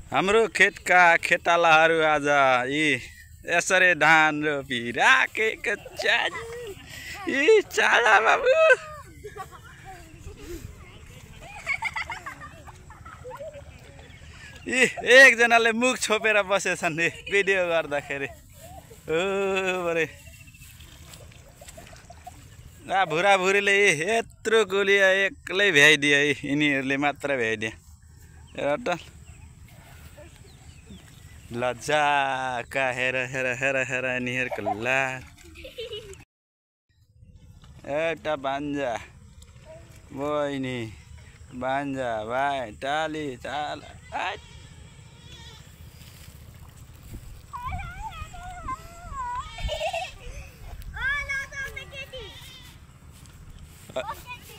हाम्रो खेतका खेतालाहरू आज यी यसरी धान रोपिराखेका छन्। यी चाला बाबु यी एकजनाले मुख छोपेर बसेछन् नि भिडियो गर्दाखेरि। ओ बरे भुरा भुरीले यत्रो गोलिया एक्लै भ्याइदिए है, यिनीहरूले मात्र भ्याइदिए। एउटा लज्जाका हेर हेर हेर हेर यिनीहरूको ला एउटा बान्जा बहिनी बान्जा भाइ टाली चाला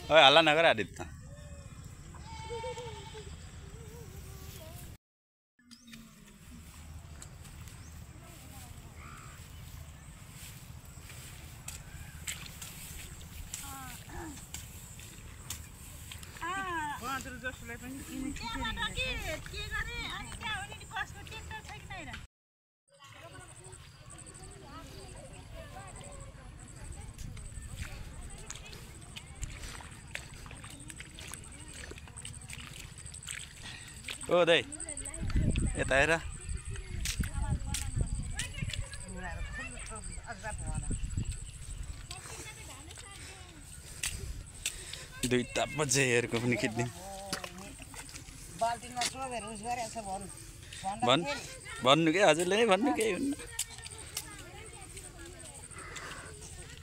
हल्ला नगर आदित्य। ओ दाइ यता हेर, दुईटा बजेहरूको पनि खिच्दिउँ। भन्नु के हजुरले नै भन्नु केही हुन्न।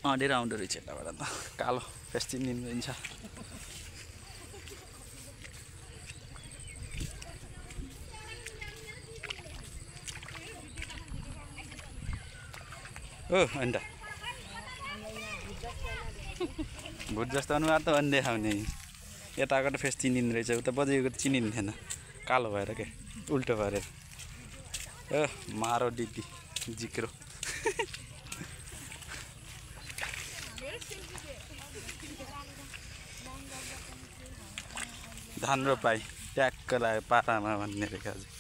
अँडेर आउँदो रहेछ यताबाट त कालो फेस्टिन दिन्छ। ओ अन्त भुट जस्तो अनुहार त अन्देखाउने। यताको त फेस चिनिँदो रहेछ, उता बजेको त चिनिन्थेन कालो भएर के उल्टो भएर। मारो दिदी जिक्रो। धान रोपाई ट्याक्क लाग्यो पारामा भन्ने रहेछ। अझै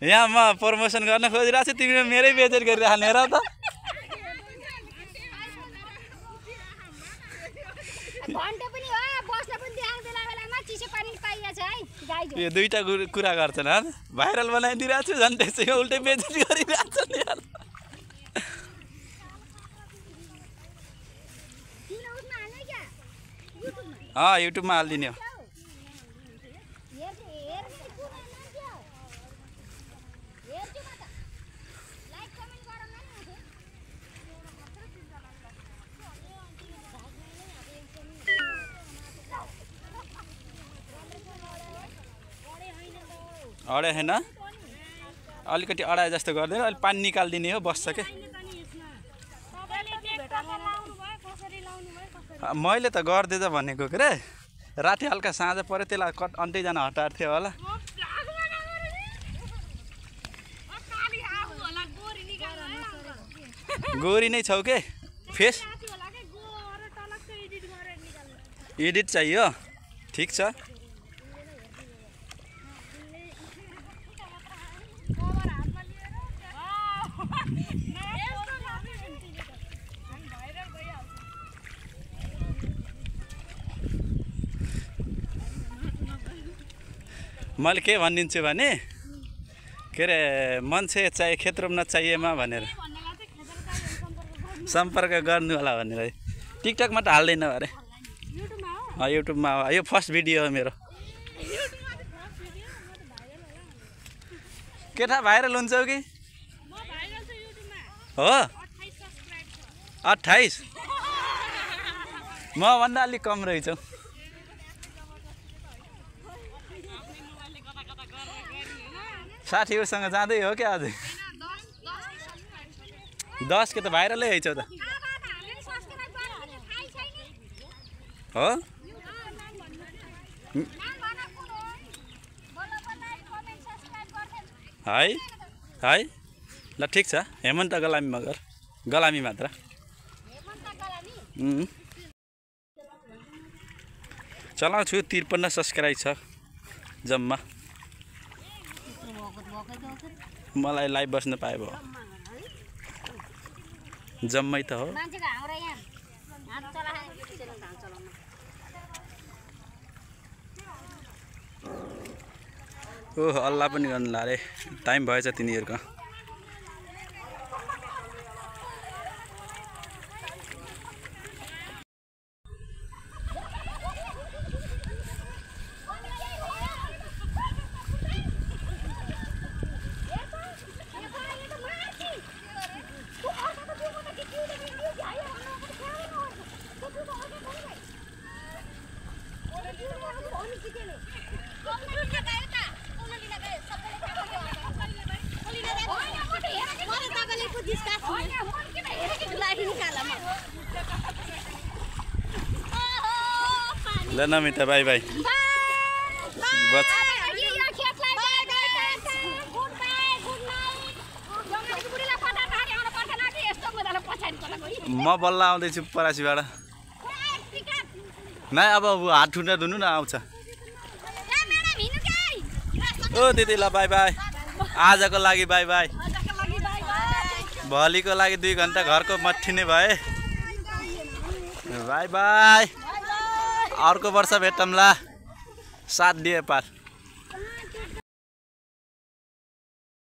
यहाँ म प्रमोसन गर्न खोजिरहेको छु, तिमीले मेरै बेइज्जत गरिराख्ने र त। यो दुईटा कुरा गर्छन् है, भाइरल बनाइदिरहेको छु झन् त्यसैमा उल्टै बेइज्जत गरिरहेको छ नि यार। युट्युबमा हालिदिने हो। अडाई होइन, अलिकति अडाई जस्तो गर्दैन, अहिले पानी निकालिदिने हो, बस्छ के। मैले त गर्दै त भनेको के रे, राति हल्का साँझ पऱ्यो त्यसलाई अन्त्यजना हटाएको थियो होला। गोरी नै छौ के फेस एडिट चाहियो, ठिक छ। मैले के भनिदिन्छु भने के अरे मान्छे चाहिए खेत रोप्न चाहिएमा भनेर सम्पर्क गर्नु होला भनेर। टिकटकमा त हाल्दैन अरे, युट्युबमा हो। यो फर्स्ट भिडियो हो मेरो। के थाहा भाइरल हुन्छौ कि हो? 28 म भन्दा अलिक कम रहेछौ। साथीहरूसँग जाँदै हो क्या अझै? 10 के त भाइरलै हैछौ त हो? है ल ठिक छ। हेमन्त गलामी मगर गलामी मात्र चलाउँछु 53 सब्सक्राइब छ जम्मा मलाई लाइभ बस्न पाए भयो जम्मै त हो ओह अल्लाह पनि गर्नु ला रे टाइम भएछ तिनीहरुको ल नमिता बाई बाई म बल्ल आउँदैछु परासीबाट नै अब हात ठुट्टा धुनु न आउँछ ओ दिदी ल बाई बाई आजको लागि बाई बाई भोलिको लागि 2 घण्टा घरको मट्ठिने भए बाई बाई अर्को वर्ष भेटौँला साथ दिए पार